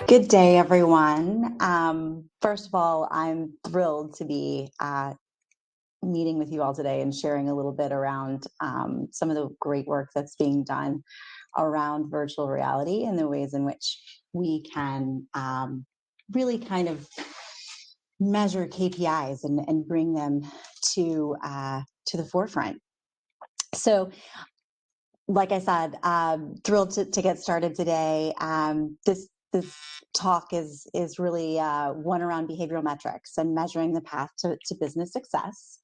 Good day, everyone. First of all, I'm thrilled to be meeting with you all today and sharing a little bit around some of the great work that's being done around virtual reality and the ways in which we can really kind of measure KPIs and bring them to the forefront. So, like I said, thrilled to get started today. This talk is really one around behavioral metrics and measuring the path to business success.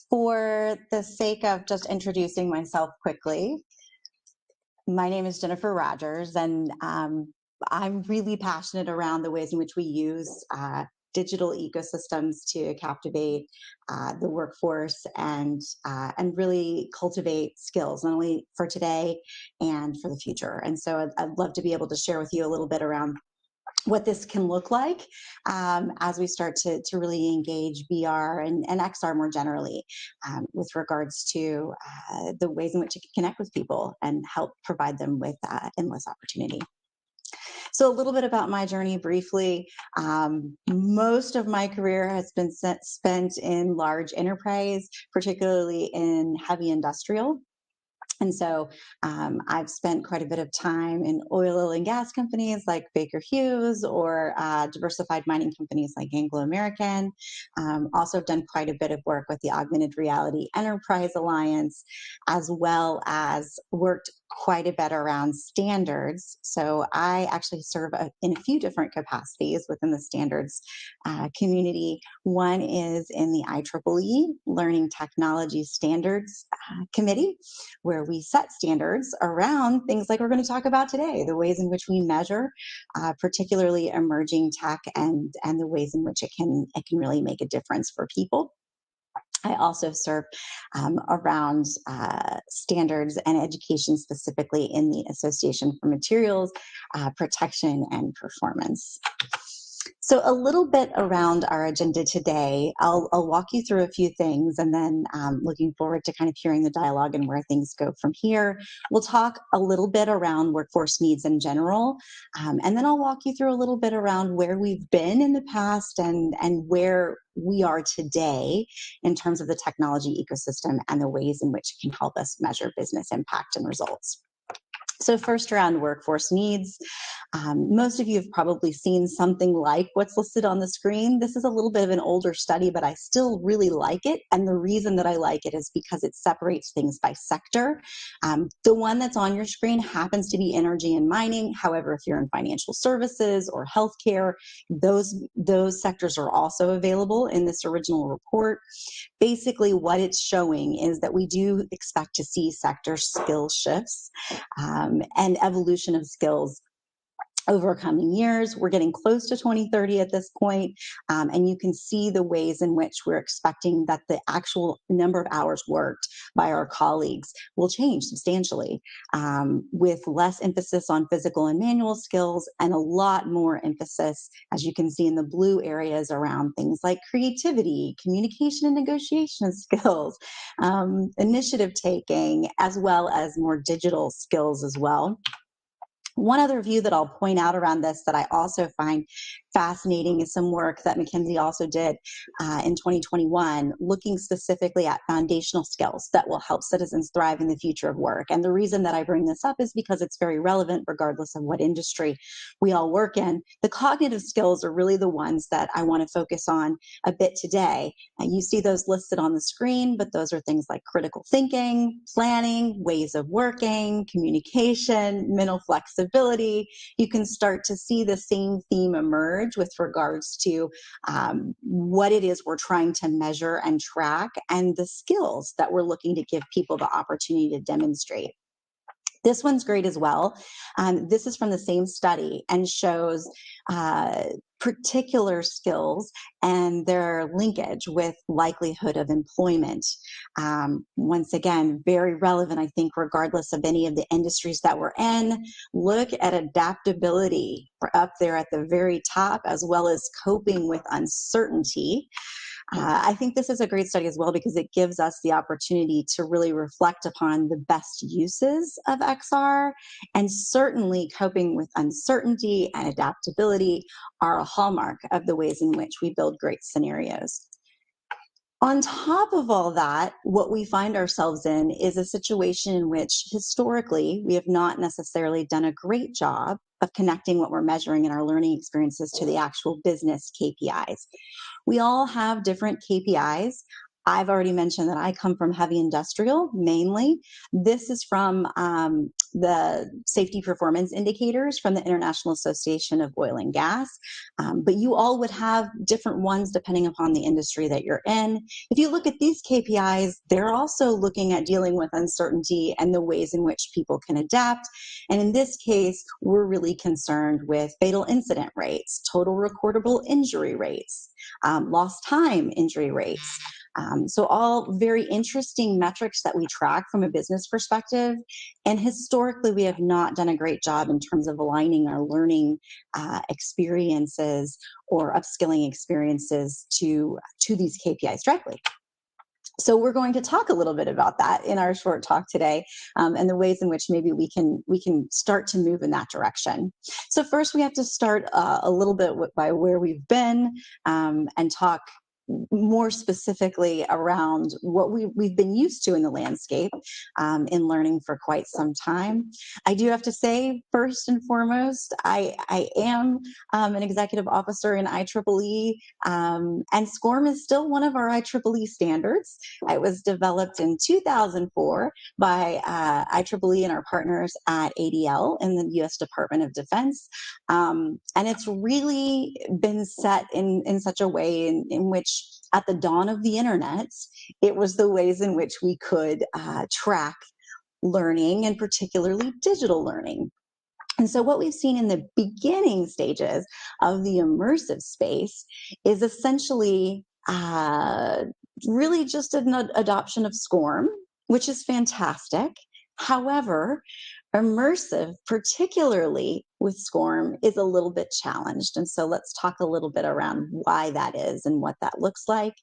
For the sake of just introducing myself quickly, my name is Jennifer Rogers, and I'm really passionate around the ways in which we use digital ecosystems to captivate the workforce and really cultivate skills, not only for today and for the future. And so I'd love to be able to share with you a little bit around what this can look like as we start to really engage VR and XR more generally with regards to the ways in which it can connect with people and help provide them with endless opportunity. So a little bit about my journey briefly. Most of my career has been spent in large enterprise, particularly in heavy industrial. And so I've spent quite a bit of time in oil and gas companies like Baker Hughes or diversified mining companies like Anglo American. Also done quite a bit of work with the Augmented Reality Enterprise Alliance, as well as worked quite a bit around standards. So I actually serve in a few different capacities within the standards community. One is in the IEEE Learning Technology Standards Committee, where we set standards around things like we're going to talk about today, the ways in which we measure, particularly emerging tech and the ways in which it can really make a difference for people. I also serve around standards and education, specifically in the Association for Materials Protection and Performance. So a little bit around our agenda today. I'll walk you through a few things, and then looking forward to kind of hearing the dialogue and where things go from here. We'll talk a little bit around workforce needs in general, and then I'll walk you through a little bit around where we've been in the past and where we are today in terms of the technology ecosystem and the ways in which it can help us measure business impact and results. So first, around workforce needs. Most of you have probably seen something like what's listed on the screen. This is a little bit of an older study, but I still really like it. And the reason that I like it is because it separates things by sector. The one that's on your screen happens to be energy and mining. However, if you're in financial services or healthcare, those sectors are also available in this original report. Basically, what it's showing is that we do expect to see sector skill shifts and evolution of skills over coming years. We're getting close to 2030 at this point, and you can see the ways in which we're expecting that the actual number of hours worked by our colleagues will change substantially, with less emphasis on physical and manual skills and a lot more emphasis, as you can see in the blue areas, around things like creativity, communication and negotiation skills, initiative taking, as well as more digital skills as well. One other view that I'll point out around this that I also find fascinating is some work that McKinsey also did in 2021, looking specifically at foundational skills that will help citizens thrive in the future of work. And the reason that I bring this up is because it's very relevant regardless of what industry we all work in. The cognitive skills are really the ones that I want to focus on a bit today. And you see those listed on the screen, but those are things like critical thinking, planning, ways of working, communication, mental flexibility. You can start to see the same theme emerge with regards to what it is we're trying to measure and track and the skills that we're looking to give people the opportunity to demonstrate. This one's great as well. This is from the same study and shows particular skills and their linkage with likelihood of employment. Once again, very relevant, I think, regardless of any of the industries that we're in. Look at adaptability. We're up there at the very top, as well as coping with uncertainty. I think this is a great study as well because it gives us the opportunity to really reflect upon the best uses of XR, and certainly coping with uncertainty and adaptability are a hallmark of the ways in which we build great scenarios. On top of all that, what we find ourselves in is a situation in which historically we have not necessarily done a great job of connecting what we're measuring in our learning experiences to the actual business KPIs. We all have different KPIs. I've already mentioned that I come from heavy industrial mainly. This is from the safety performance indicators from the International Association of Oil and Gas. But you all would have different ones depending upon the industry that you're in. If you look at these KPIs, they're also looking at dealing with uncertainty and the ways in which people can adapt. And in this case, we're really concerned with fatal incident rates, total recordable injury rates, lost time injury rates. So all very interesting metrics that we track from a business perspective. And historically, we have not done a great job in terms of aligning our learning experiences or upskilling experiences to these KPIs directly. So we're going to talk a little bit about that in our short talk today, and the ways in which maybe we can start to move in that direction. So first, we have to start a little bit by where we've been, and talk more specifically around what we've been used to in the landscape in learning for quite some time. I do have to say, first and foremost, I am an executive officer in IEEE, and SCORM is still one of our IEEE standards. It was developed in 2004 by IEEE and our partners at ADL in the U.S. Department of Defense, and it's really been set in such a way in which at the dawn of the internet, it was the ways in which we could track learning, and particularly digital learning. And so what we've seen in the beginning stages of the immersive space is essentially really just an adoption of SCORM, which is fantastic. However, immersive, particularly with SCORM, is a little bit challenged. And so let's talk a little bit around why that is and what that looks like.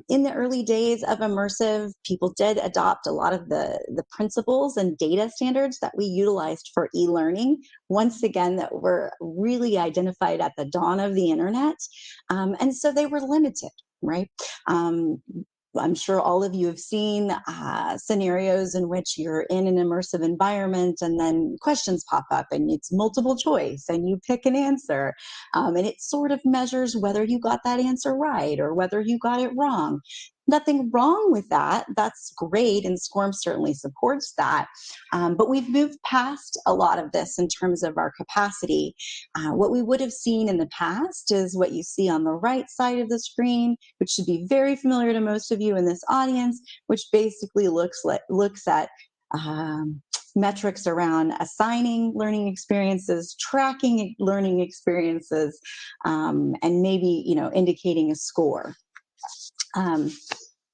In the early days of immersive, people did adopt a lot of the principles and data standards that we utilized for e-learning, once again, that were really identified at the dawn of the internet. And so they were limited, right? I'm sure all of you have seen scenarios in which you're in an immersive environment and then questions pop up and it's multiple choice and you pick an answer, and it sort of measures whether you got that answer right or whether you got it wrong. Nothing wrong with that. That's great, and SCORM certainly supports that. But we've moved past a lot of this in terms of our capacity. What we would have seen in the past is what you see on the right side of the screen, which should be very familiar to most of you in this audience, which basically looks at metrics around assigning learning experiences, tracking learning experiences, and maybe indicating a score.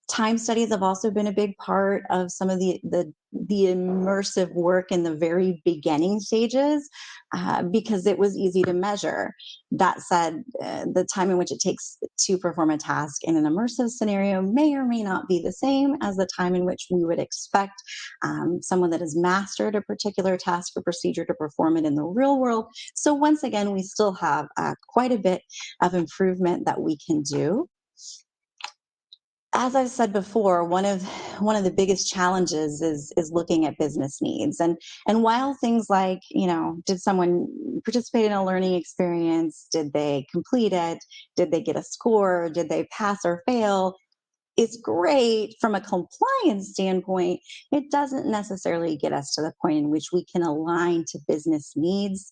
Time studies have also been a big part of some of the immersive work in the very beginning stages, because it was easy to measure. That said, the time in which it takes to perform a task in an immersive scenario may or may not be the same as the time in which we would expect someone that has mastered a particular task or procedure to perform it in the real world. So once again, we still have quite a bit of improvement that we can do. As I've said before, one of the biggest challenges is looking at business needs. And while things like, did someone participate in a learning experience? Did they complete it? Did they get a score? Did they pass or fail? It's great from a compliance standpoint. It doesn't necessarily get us to the point in which we can align to business needs.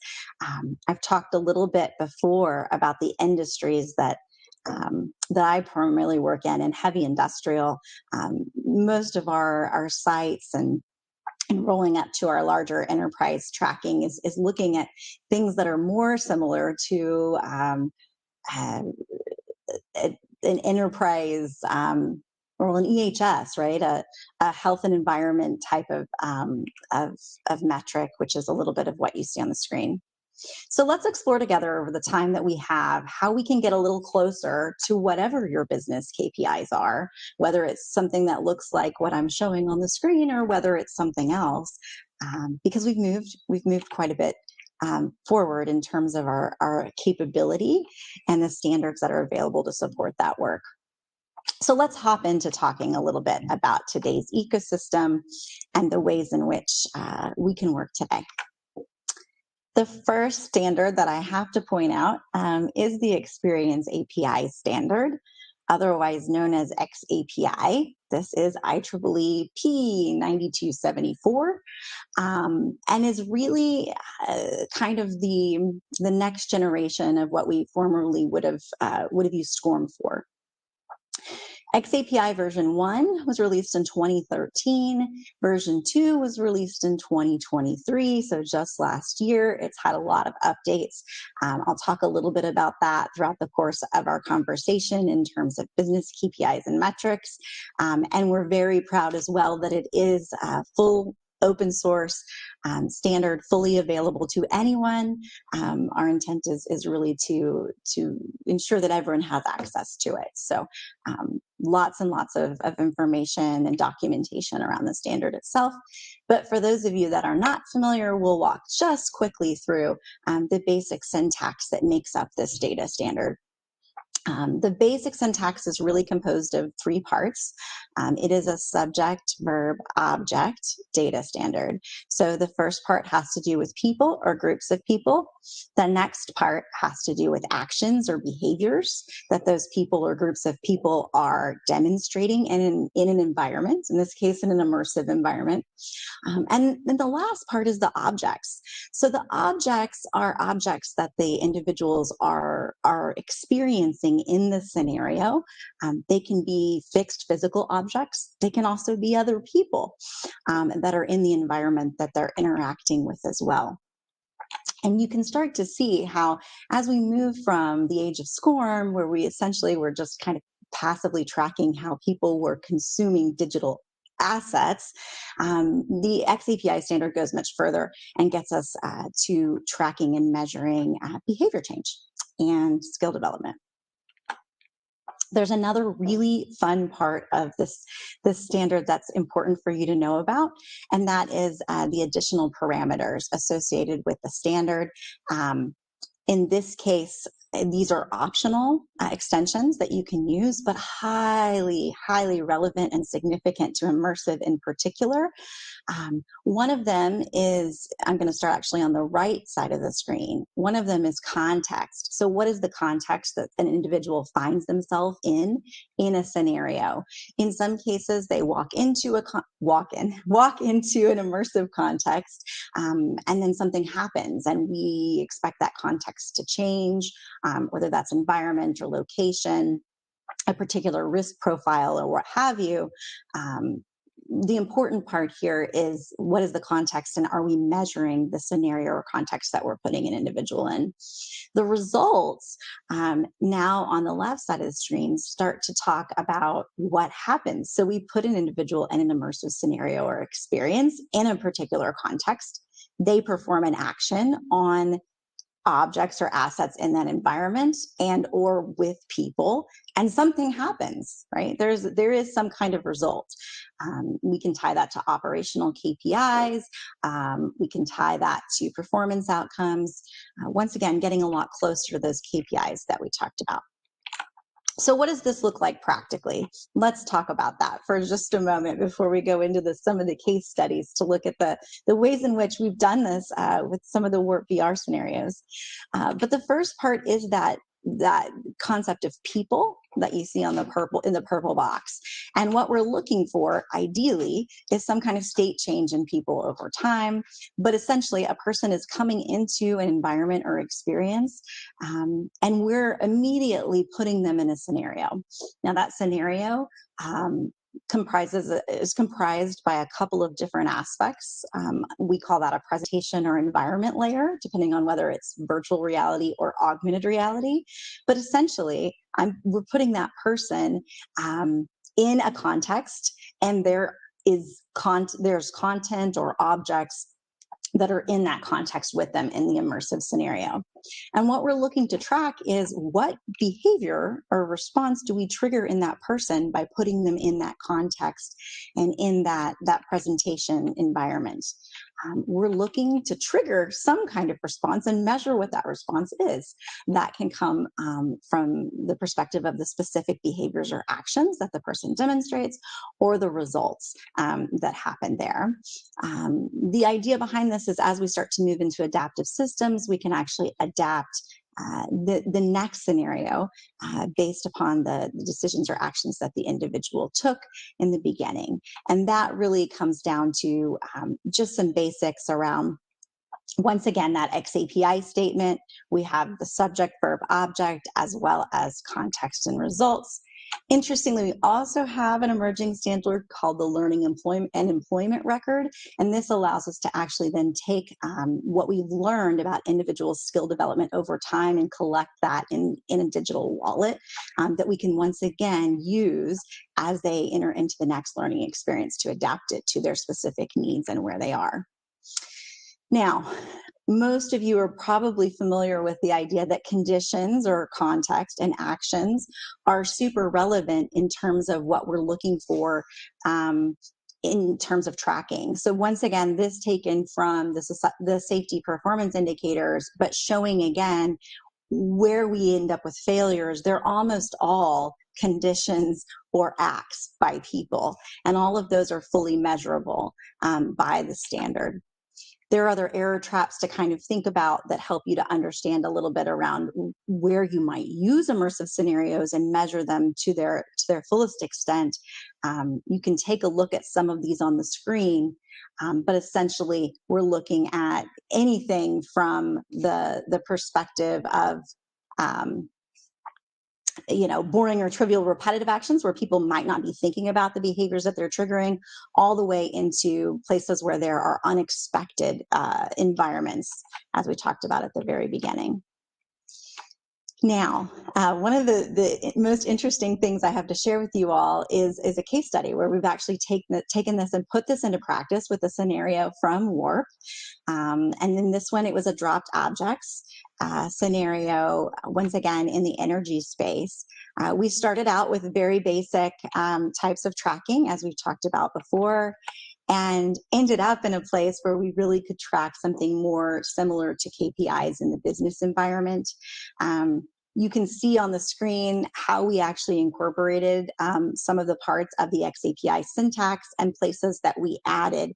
I've talked a little bit before about the industries that I primarily work in heavy industrial. Most of our sites and rolling up to our larger enterprise tracking is looking at things that are more similar to an enterprise or an EHS, right? A health and environment type of metric, which is a little bit of what you see on the screen. So let's explore together over the time that we have how we can get a little closer to whatever your business KPIs are, whether it's something that looks like what I'm showing on the screen or whether it's something else, because we've moved quite a bit forward in terms of our capability and the standards that are available to support that work. So let's hop into talking a little bit about today's ecosystem and the ways in which we can work today. The first standard that I have to point out is the Experience API standard, otherwise known as xAPI. This is IEEE P9274, and is really kind of the next generation of what we formerly would have used SCORM for. xAPI version 1 was released in 2013. Version 2 was released in 2023, so just last year. It's had a lot of updates. I'll talk a little bit about that throughout the course of our conversation in terms of business KPIs and metrics. And we're very proud as well that it is full open source standard, fully available to anyone. Our intent is really to ensure that everyone has access to it. So lots and lots of information and documentation around the standard itself. But for those of you that are not familiar, we'll walk just quickly through the basic syntax that makes up this data standard. The basic syntax is really composed of three parts. It is a subject, verb, object data standard. So the first part has to do with people or groups of people. The next part has to do with actions or behaviors that those people or groups of people are demonstrating in an environment, in this case, in an immersive environment. And then the last part is the objects. So the objects are objects that the individuals are experiencing in the scenario. They can be fixed physical objects. They can also be other people that are in the environment that they're interacting with as well. And you can start to see how, as we move from the age of SCORM, where we essentially were just kind of passively tracking how people were consuming digital assets, the xAPI standard goes much further and gets us to tracking and measuring behavior change and skill development. There's another really fun part of this standard that's important for you to know about, and that is the additional parameters associated with the standard. In this case, these are optional extensions that you can use, but highly, highly relevant and significant to immersive in particular. One of them is, I'm going to start actually on the right side of the screen. One of them is context. So what is the context that an individual finds themselves in a scenario? In some cases, they walk into an immersive context, and then something happens, and we expect that context to change, whether that's environment or location, a particular risk profile, or what have you. The important part here is, what is the context, and are we measuring the scenario or context that we're putting an individual in? The results now on the left side of the screen start to talk about what happens. So we put an individual in an immersive scenario or experience in a particular context. They perform an action on objects or assets in that environment and or with people, and something happens, right? There is some kind of result. We can tie that to operational KPIs. We can tie that to performance outcomes. Once again, getting a lot closer to those KPIs that we talked about. So what does this look like practically? Let's talk about that for just a moment before we go into some of the case studies to look at the ways in which we've done this with some of the Warp VR scenarios. But the first part is that concept of people that you see in the purple box. And what we're looking for, ideally, is some kind of state change in people over time. But essentially, a person is coming into an environment or experience, and we're immediately putting them in a scenario. Now, that scenario is comprised by a couple of different aspects. We call that a presentation or environment layer, depending on whether it's virtual reality or augmented reality. But essentially, we're putting that person in a context, and there's content or objects that are in that context with them in the immersive scenario. And what we're looking to track is what behavior or response do we trigger in that person by putting them in that context and in that presentation environment. We're looking to trigger some kind of response and measure what that response is. That can come from the perspective of the specific behaviors or actions that the person demonstrates, or the results that happen there. The idea behind this is, as we start to move into adaptive systems, we can actually adapt the next scenario based upon the decisions or actions that the individual took in the beginning. And that really comes down to just some basics around, once again, that xAPI statement. We have the subject, verb, object, as well as context and results. Interestingly, we also have an emerging standard called the Learning and Employment Record, and this allows us to actually then take what we've learned about individual skill development over time and collect that in a digital wallet that we can once again use as they enter into the next learning experience to adapt it to their specific needs and where they are. Now, most of you are probably familiar with the idea that conditions or context and actions are super relevant in terms of what we're looking for in terms of tracking. So once again, this taken from the safety performance indicators, but showing again where we end up with failures. They're almost all conditions or acts by people, and all of those are fully measurable by the standard. There are other error traps to kind of think about that help you to understand a little bit around where you might use immersive scenarios and measure them to their fullest extent. You can take a look at some of these on the screen, but essentially we're looking at anything from the perspective of boring or trivial repetitive actions where people might not be thinking about the behaviors that they're triggering, all the way into places where there are unexpected environments, as we talked about at the very beginning. Now, one of the most interesting things I have to share with you all is a case study where we've actually taken this and put this into practice with a scenario from WARP. And in this one, it was a dropped objects scenario, once again, in the energy space. We started out with very basic types of tracking, as we've talked about before, and ended up in a place where we really could track something more similar to KPIs in the business environment. You can see on the screen how we actually incorporated some of the parts of the xAPI syntax and places that we added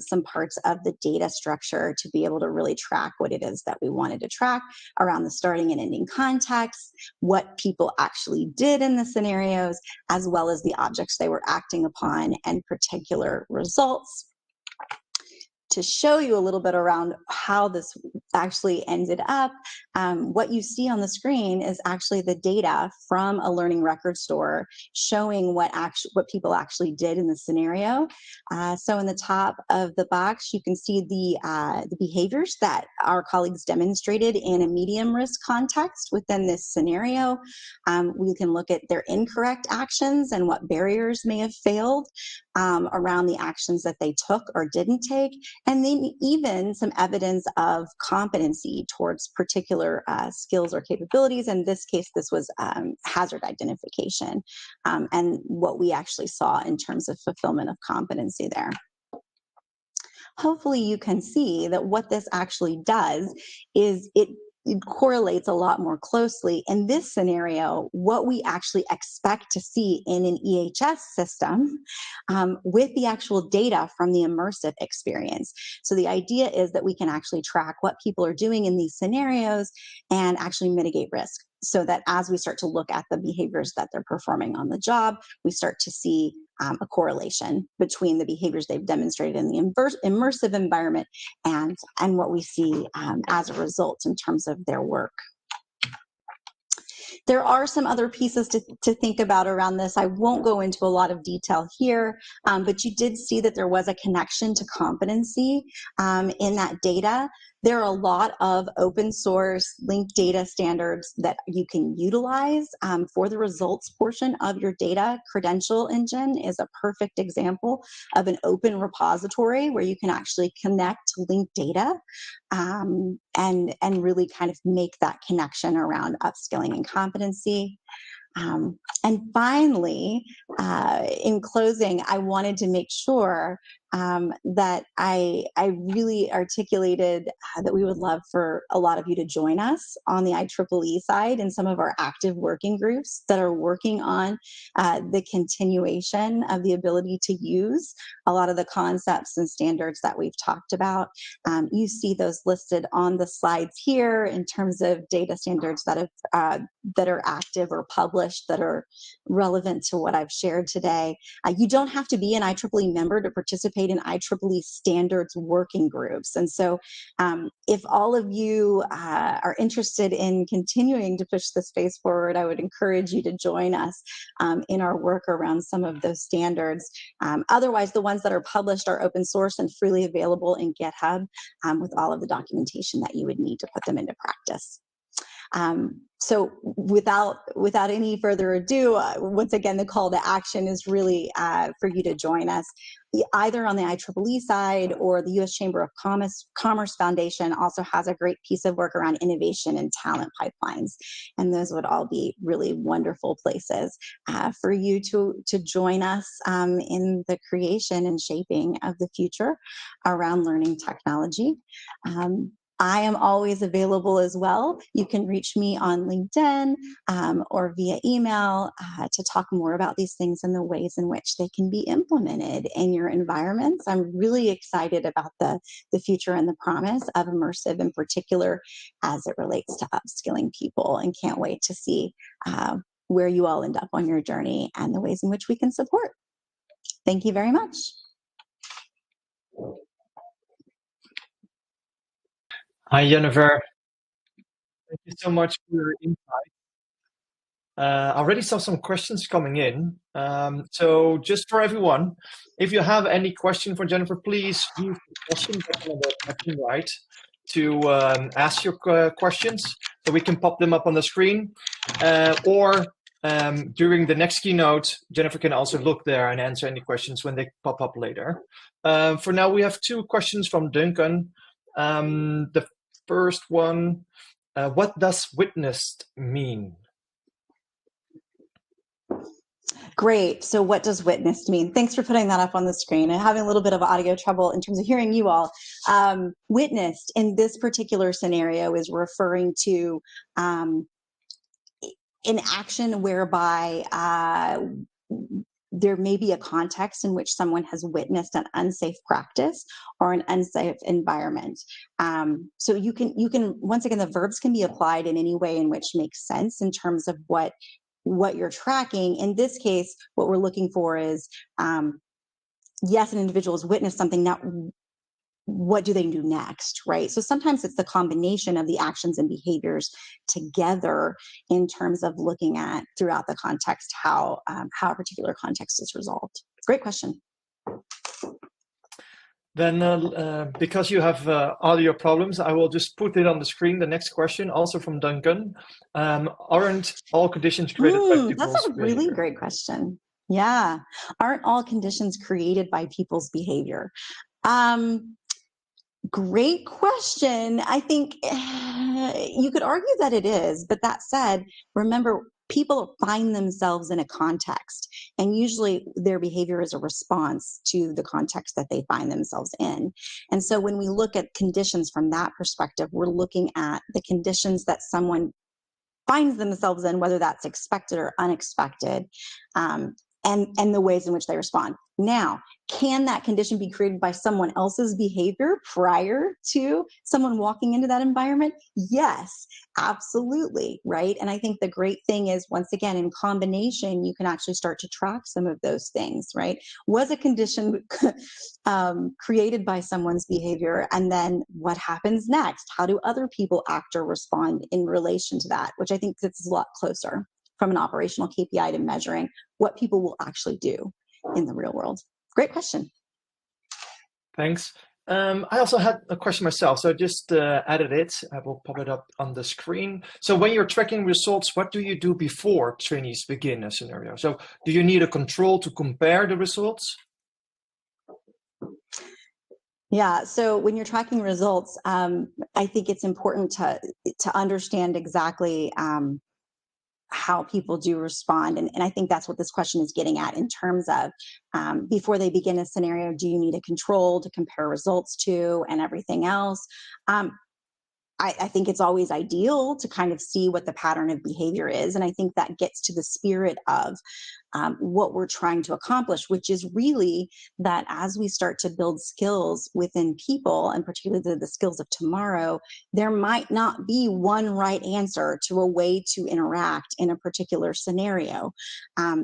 some parts of the data structure to be able to really track what it is that we wanted to track around the starting and ending context, what people actually did in the scenarios, as well as the objects they were acting upon and particular results. To show you a little bit around how this actually ended up, what you see on the screen is actually the data from a learning record store showing what people actually did in the scenario. So in the top of the box, you can see the behaviors that our colleagues demonstrated in a medium risk context within this scenario. We can look at their incorrect actions and what barriers may have failed around the actions that they took or didn't take, and then even some evidence of competency towards particular skills or capabilities. In this case, this was hazard identification and what we actually saw in terms of fulfillment of competency there. Hopefully you can see that what this actually does is it correlates a lot more closely in this scenario what we actually expect to see in an EHS system with the actual data from the immersive experience. So the idea is that we can actually track what people are doing in these scenarios and actually mitigate risk, so that as we start to look at the behaviors that they're performing on the job, we start to see a correlation between the behaviors they've demonstrated in the immersive environment and what we see as a result in terms of their work. There are some other pieces to think about around this. I won't go into a lot of detail here, but you did see that there was a connection to competency in that data. There are a lot of open source linked data standards that you can utilize for the results portion of your data. Credential Engine is a perfect example of an open repository where you can actually connect linked data and really kind of make that connection around upskilling and competency. And finally, in closing, I wanted to make sure that I really articulated that we would love for a lot of you to join us on the IEEE side in some of our active working groups that are working on the continuation of the ability to use a lot of the concepts and standards that we've talked about. You see those listed on the slides here in terms of data standards that are active or published that are relevant to what I've shared today. You don't have to be an IEEE member to participate in IEEE standards working groups. And so if all of you are interested in continuing to push the space forward, I would encourage you to join us in our work around some of those standards. Otherwise, the ones that are published are open source and freely available in GitHub with all of the documentation that you would need to put them into practice. So without any further ado, once again, the call to action is really for you to join us either on the IEEE side, or the U.S. Chamber of Commerce Foundation also has a great piece of work around innovation and talent pipelines. And those would all be really wonderful places for you to join us in the creation and shaping of the future around learning technology. I am always available as well. You can reach me on LinkedIn or via email to talk more about these things and the ways in which they can be implemented in your environments. I'm really excited about the future and the promise of immersive in particular as it relates to upskilling people, and can't wait to see where you all end up on your journey and the ways in which we can support. Thank you very much. Hi, Jennifer. Thank you so much for your insight. I already saw some questions coming in. So just for everyone, if you have any question for Jennifer, please use the question button on the bottom right to ask your questions, so we can pop them up on the screen. Or during the next keynote, Jennifer can also look there and answer any questions when they pop up later. For now, we have two questions from Duncan. The first one, what does witnessed mean? Great. So what does witnessed mean? Thanks for putting that up on the screen. I'm having a little bit of audio trouble in terms of hearing you all. Witnessed in this particular scenario is referring to an action whereby there may be a context in which someone has witnessed an unsafe practice or an unsafe environment. So you can, once again, the verbs can be applied in any way in which makes sense in terms of what you're tracking. In this case, what we're looking for is, yes, an individual has witnessed something. Now, what do they do next, right? So sometimes it's the combination of the actions and behaviors together in terms of looking at throughout the context how a particular context is resolved. Great question. Then because you have audio problems, I will just put it on the screen. The next question, also from Duncan. Aren't all conditions created by people's behavior? That's a really great question. Yeah. Aren't all conditions created by people's behavior? Great question. I think you could argue that it is, but that said, remember, people find themselves in a context, and usually their behavior is a response to the context that they find themselves in. And so when we look at conditions from that perspective, we're looking at the conditions that someone finds themselves in, whether that's expected or unexpected, and the ways in which they respond. Now, can that condition be created by someone else's behavior prior to someone walking into that environment? Yes, absolutely, right? And I think the great thing is, once again, in combination, you can actually start to track some of those things, right? Was a condition created by someone's behavior, and then what happens next? How do other people act or respond in relation to that? Which I think gets a lot closer from an operational KPI to measuring what people will actually do in the real world. Great question. Thanks. I also had a question myself, so I just added it. I will pop it up on the screen. So when you're tracking results, what do you do before trainees begin a scenario? So do you need a control to compare the results? Yeah, so when you're tracking results, I think it's important to understand exactly how people do respond. And I think that's what this question is getting at in terms of before they begin a scenario, do you need a control to compare results to and everything else? I think it's always ideal to kind of see what the pattern of behavior is. And I think that gets to the spirit of what we're trying to accomplish, which is really that as we start to build skills within people, and particularly the skills of tomorrow, there might not be one right answer to a way to interact in a particular scenario.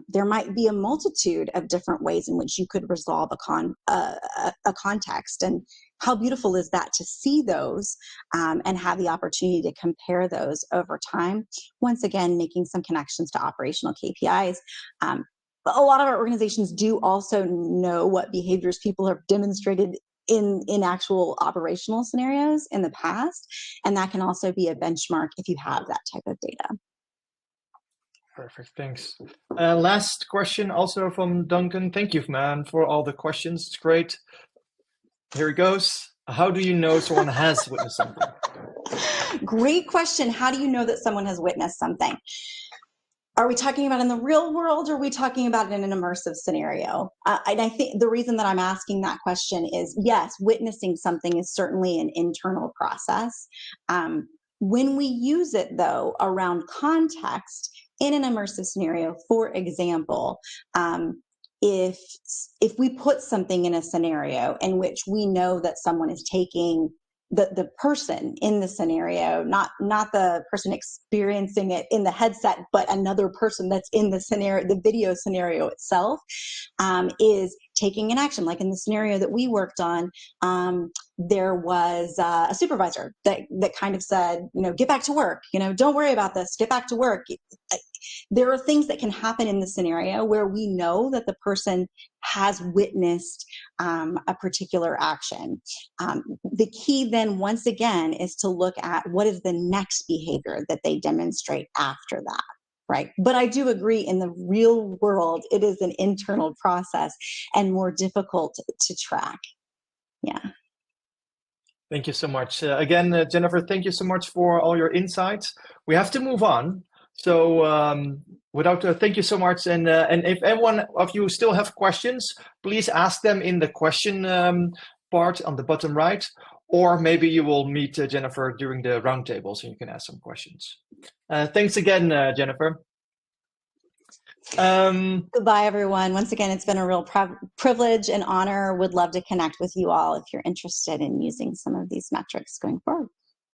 There might be a multitude of different ways in which you could resolve a context. And how beautiful is that to see those and have the opportunity to compare those over time? Once again, making some connections to operational KPIs. A lot of our organizations do also know what behaviors people have demonstrated in actual operational scenarios in the past, and that can also be a benchmark if you have that type of data. Perfect, thanks. Last question also from Duncan. Thank you, man, for all the questions. It's great. Here it goes. How do you know someone has witnessed something? Great question. How do you know that someone has witnessed something? Are we talking about in the real world, or are we talking about in an immersive scenario? And I think the reason that I'm asking that question is, yes, witnessing something is certainly an internal process. When we use it, though, around context in an immersive scenario, for example, if we put something in a scenario in which we know that someone is taking the person in the scenario, not the person experiencing it in the headset, but another person that's in the scenario, the video scenario itself, is taking an action. Like in the scenario that we worked on, there was a supervisor that kind of said, get back to work, don't worry about this, get back to work. There are things that can happen in the scenario where we know that the person has witnessed a particular action. The key then, once again, is to look at what is the next behavior that they demonstrate after that. Right. But I do agree, in the real world, it is an internal process and more difficult to track. Yeah. Thank you so much. Again, Jennifer, thank you so much for all your insights. We have to move on. So thank you so much. And if anyone of you still have questions, please ask them in the question part on the bottom right, or maybe you will meet Jennifer during the roundtable so you can ask some questions. Thanks again, Jennifer. Goodbye, everyone. Once again, it's been a real privilege and honor. Would love to connect with you all if you're interested in using some of these metrics going forward.